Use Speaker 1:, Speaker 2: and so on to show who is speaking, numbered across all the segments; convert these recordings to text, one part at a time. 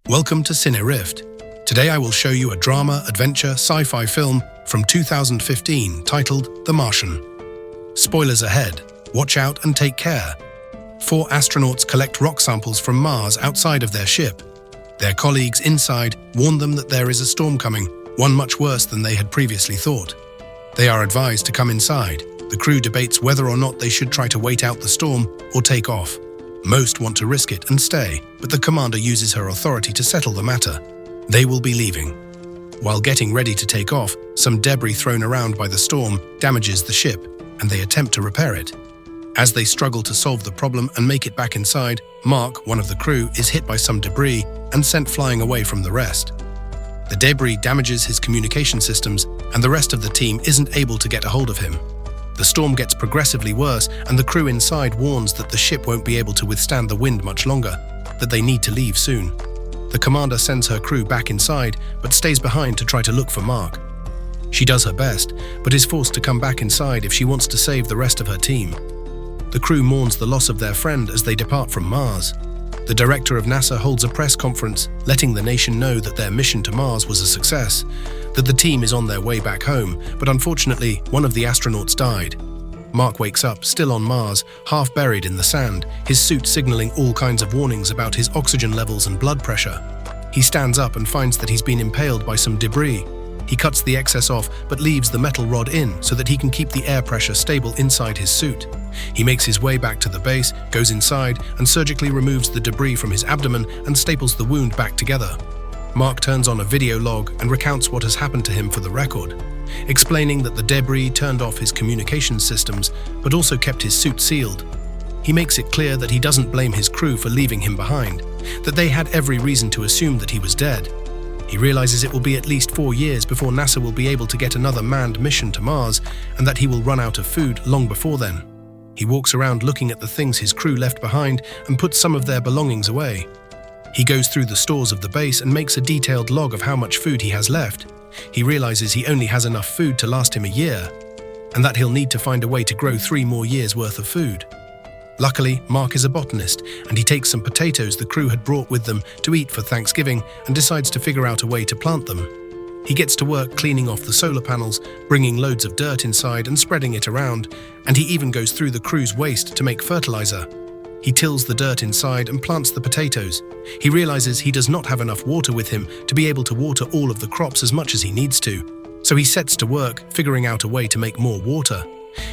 Speaker 1: Welcome to Cine Rift. Today I will show you a drama, adventure, sci-fi film from 2015 titled The Martian. Spoilers ahead. Watch out and take care. 4 astronauts collect rock samples from Mars outside of their ship. Their colleagues inside warn them that there is a storm coming, one much worse than they had previously thought. They are advised to come inside. The crew debates whether or not they should try to wait out the storm or take off. Most want to risk it and stay, but the commander uses her authority to settle the matter. They will be leaving. While getting ready to take off, some debris thrown around by the storm damages the ship, and they attempt to repair it. As they struggle to solve the problem and make it back inside, Mark, one of the crew, is hit by some debris and sent flying away from the rest. The debris damages his communication systems, and the rest of the team isn't able to get a hold of him. The storm gets progressively worse, and the crew inside warns that the ship won't be able to withstand the wind much longer, that they need to leave soon. The commander sends her crew back inside, but stays behind to try to look for Mark. She does her best, but is forced to come back inside if she wants to save the rest of her team. The crew mourns the loss of their friend as they depart from Mars. The director of NASA holds a press conference, letting the nation know that their mission to Mars was a success, that the team is on their way back home, but unfortunately, one of the astronauts died. Mark wakes up, still on Mars, half buried in the sand, his suit signaling all kinds of warnings about his oxygen levels and blood pressure. He stands up and finds that he's been impaled by some debris. He cuts the excess off, but leaves the metal rod in so that he can keep the air pressure stable inside his suit. He makes his way back to the base, goes inside, and surgically removes the debris from his abdomen and staples the wound back together. Mark turns on a video log and recounts what has happened to him for the record, explaining that the debris turned off his communication systems, but also kept his suit sealed. He makes it clear that he doesn't blame his crew for leaving him behind, that they had every reason to assume that he was dead. He realizes it will be at least 4 years before NASA will be able to get another manned mission to Mars, and that he will run out of food long before then. He walks around looking at the things his crew left behind and puts some of their belongings away. He goes through the stores of the base and makes a detailed log of how much food he has left. He realizes he only has enough food to last him a year, and that he'll need to find a way to grow 3 more years' worth of food. Luckily, Mark is a botanist, and he takes some potatoes the crew had brought with them to eat for Thanksgiving and decides to figure out a way to plant them. He gets to work cleaning off the solar panels, bringing loads of dirt inside and spreading it around, and he even goes through the crew's waste to make fertilizer. He tills the dirt inside and plants the potatoes. He realizes he does not have enough water with him to be able to water all of the crops as much as he needs to, so he sets to work figuring out a way to make more water.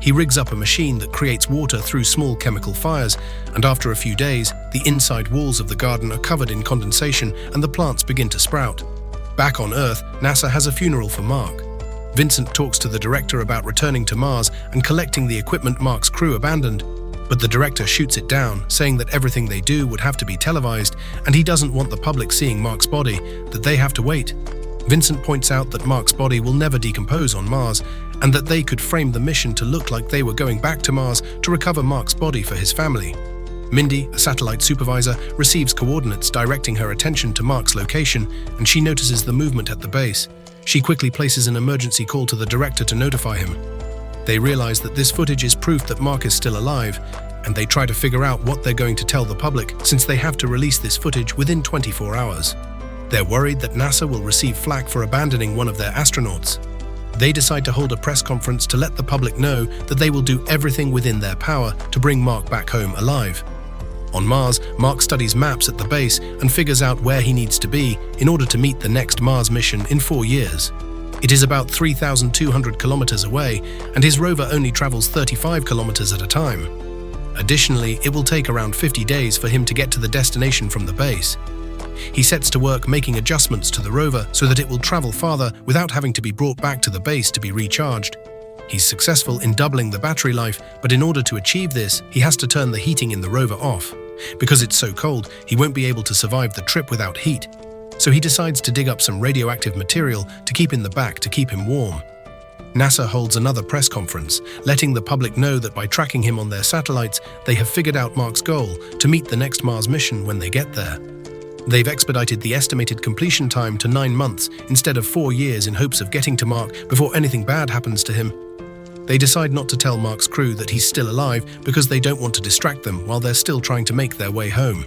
Speaker 1: He rigs up a machine that creates water through small chemical fires, and after a few days, the inside walls of the garden are covered in condensation and the plants begin to sprout. Back on Earth, NASA has a funeral for Mark. Vincent talks to the director about returning to Mars and collecting the equipment Mark's crew abandoned, but the director shoots it down, saying that everything they do would have to be televised, and he doesn't want the public seeing Mark's body, that they have to wait. Vincent points out that Mark's body will never decompose on Mars, and that they could frame the mission to look like they were going back to Mars to recover Mark's body for his family. Mindy, a satellite supervisor, receives coordinates directing her attention to Mark's location, and she notices the movement at the base. She quickly places an emergency call to the director to notify him. They realize that this footage is proof that Mark is still alive, and they try to figure out what they're going to tell the public since they have to release this footage within 24 hours. They're worried that NASA will receive flack for abandoning one of their astronauts. They decide to hold a press conference to let the public know that they will do everything within their power to bring Mark back home alive. On Mars, Mark studies maps at the base and figures out where he needs to be in order to meet the next Mars mission in 4 years. It is about 3,200 kilometers away, and his rover only travels 35 kilometers at a time. Additionally, it will take around 50 days for him to get to the destination from the base. He sets to work making adjustments to the rover so that it will travel farther without having to be brought back to the base to be recharged. He's successful in doubling the battery life, but in order to achieve this, he has to turn the heating in the rover off. Because it's so cold, he won't be able to survive the trip without heat. So he decides to dig up some radioactive material to keep in the back to keep him warm. NASA holds another press conference, letting the public know that by tracking him on their satellites, they have figured out Mark's goal to meet the next Mars mission when they get there. They've expedited the estimated completion time to 9 months instead of 4 years in hopes of getting to Mark before anything bad happens to him. They decide not to tell Mark's crew that he's still alive because they don't want to distract them while they're still trying to make their way home.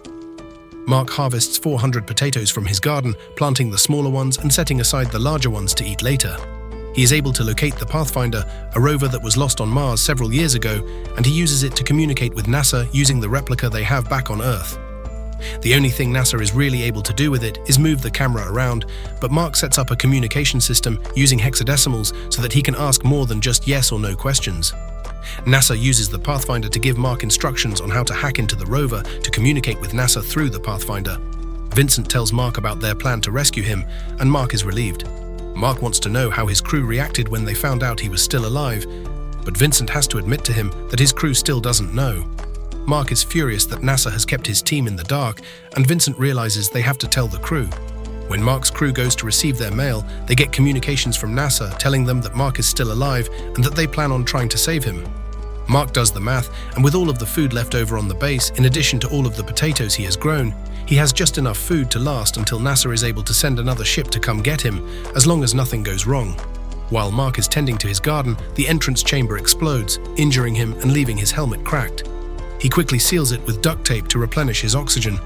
Speaker 1: Mark harvests 400 potatoes from his garden, planting the smaller ones and setting aside the larger ones to eat later. He is able to locate the Pathfinder, a rover that was lost on Mars several years ago, and he uses it to communicate with NASA using the replica they have back on Earth. The only thing NASA is really able to do with it is move the camera around, but Mark sets up a communication system using hexadecimals so that he can ask more than just yes or no questions. NASA uses the Pathfinder to give Mark instructions on how to hack into the rover to communicate with NASA through the Pathfinder. Vincent tells Mark about their plan to rescue him, and Mark is relieved. Mark wants to know how his crew reacted when they found out he was still alive, but Vincent has to admit to him that his crew still doesn't know. Mark is furious that NASA has kept his team in the dark, and Vincent realizes they have to tell the crew. When Mark's crew goes to receive their mail, they get communications from NASA telling them that Mark is still alive and that they plan on trying to save him. Mark does the math, and with all of the food left over on the base, in addition to all of the potatoes he has grown, he has just enough food to last until NASA is able to send another ship to come get him, as long as nothing goes wrong. While Mark is tending to his garden, the entrance chamber explodes, injuring him and leaving his helmet cracked. He quickly seals it with duct tape to replenish his oxygen.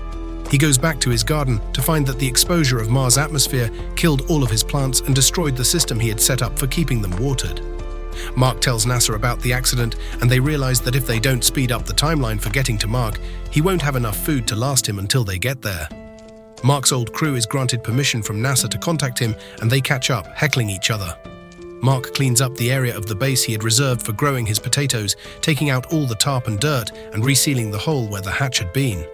Speaker 1: He goes back to his garden to find that the exposure of Mars' atmosphere killed all of his plants and destroyed the system he had set up for keeping them watered. Mark tells NASA about the accident, and they realize that if they don't speed up the timeline for getting to Mark, he won't have enough food to last him until they get there. Mark's old crew is granted permission from NASA to contact him, and they catch up, heckling each other. Mark cleans up the area of the base he had reserved for growing his potatoes, taking out all the tarp and dirt and resealing the hole where the hatch had been.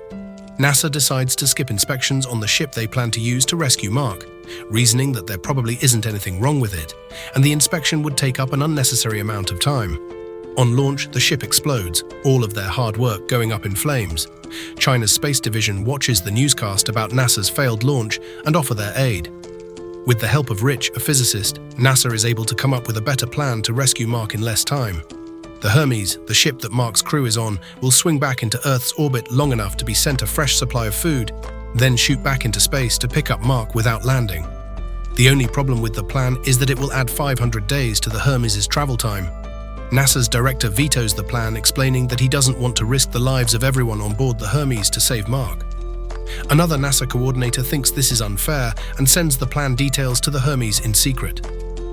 Speaker 1: NASA decides to skip inspections on the ship they plan to use to rescue Mark, reasoning that there probably isn't anything wrong with it, and the inspection would take up an unnecessary amount of time. On launch, the ship explodes, all of their hard work going up in flames. China's Space Division watches the newscast about NASA's failed launch and offer their aid. With the help of Rich, a physicist, NASA is able to come up with a better plan to rescue Mark in less time. The Hermes, the ship that Mark's crew is on, will swing back into Earth's orbit long enough to be sent a fresh supply of food, then shoot back into space to pick up Mark without landing. The only problem with the plan is that it will add 500 days to the Hermes' travel time. NASA's director vetoes the plan, explaining that he doesn't want to risk the lives of everyone on board the Hermes to save Mark. Another NASA coordinator thinks this is unfair and sends the plan details to the Hermes in secret.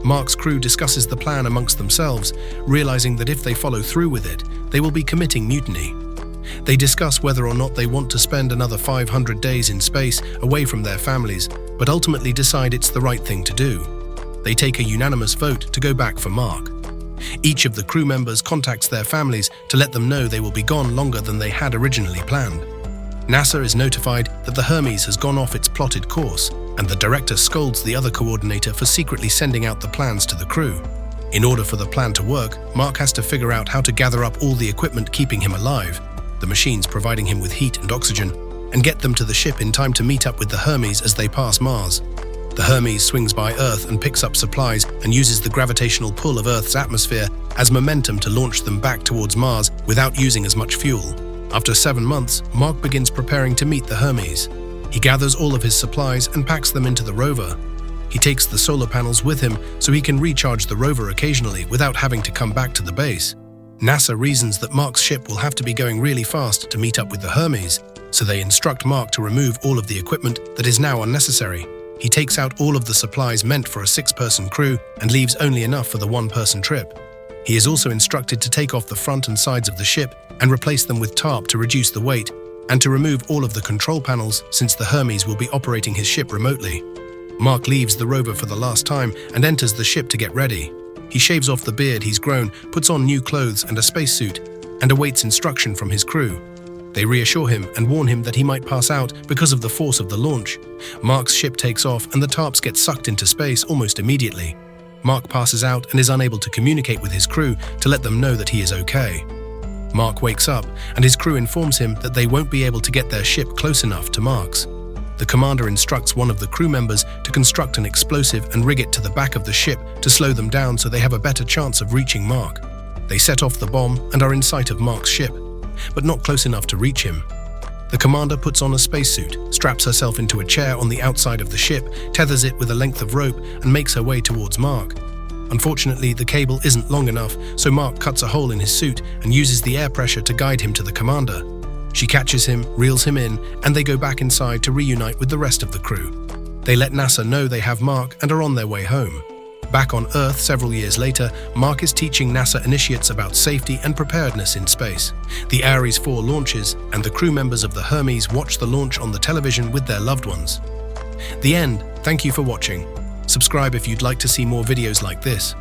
Speaker 1: Mark's crew discusses the plan amongst themselves, realizing that if they follow through with it, they will be committing mutiny. They discuss whether or not they want to spend another 500 days in space away from their families, but ultimately decide it's the right thing to do. They take a unanimous vote to go back for Mark. Each of the crew members contacts their families to let them know they will be gone longer than they had originally planned. NASA is notified that the Hermes has gone off its plotted course, and the director scolds the other coordinator for secretly sending out the plans to the crew. In order for the plan to work, Mark has to figure out how to gather up all the equipment keeping him alive, the machines providing him with heat and oxygen, and get them to the ship in time to meet up with the Hermes as they pass Mars. The Hermes swings by Earth and picks up supplies and uses the gravitational pull of Earth's atmosphere as momentum to launch them back towards Mars without using as much fuel. After 7 months, Mark begins preparing to meet the Hermes. He gathers all of his supplies and packs them into the rover. He takes the solar panels with him so he can recharge the rover occasionally without having to come back to the base. NASA reasons that Mark's ship will have to be going really fast to meet up with the Hermes, so they instruct Mark to remove all of the equipment that is now unnecessary. He takes out all of the supplies meant for a 6-person crew and leaves only enough for the 1-person trip. He is also instructed to take off the front and sides of the ship and replace them with tarp to reduce the weight, and to remove all of the control panels since the Hermes will be operating his ship remotely. Mark leaves the rover for the last time and enters the ship to get ready. He shaves off the beard he's grown, puts on new clothes and a spacesuit, and awaits instruction from his crew. They reassure him and warn him that he might pass out because of the force of the launch. Mark's ship takes off and the tarps get sucked into space almost immediately. Mark passes out and is unable to communicate with his crew to let them know that he is okay. Mark wakes up and his crew informs him that they won't be able to get their ship close enough to Mark's. The commander instructs one of the crew members to construct an explosive and rig it to the back of the ship to slow them down so they have a better chance of reaching Mark. They set off the bomb and are in sight of Mark's ship, but not close enough to reach him. The commander puts on a spacesuit, straps herself into a chair on the outside of the ship, tethers it with a length of rope, and makes her way towards Mark. Unfortunately, the cable isn't long enough, so Mark cuts a hole in his suit and uses the air pressure to guide him to the commander. She catches him, reels him in, and they go back inside to reunite with the rest of the crew. They let NASA know they have Mark and are on their way home. Back on Earth several years later, Mark is teaching NASA initiates about safety and preparedness in space. The Ares 4 launches, and the crew members of the Hermes watch the launch on the television with their loved ones. The end. Thank you for watching. Subscribe if you'd like to see more videos like this.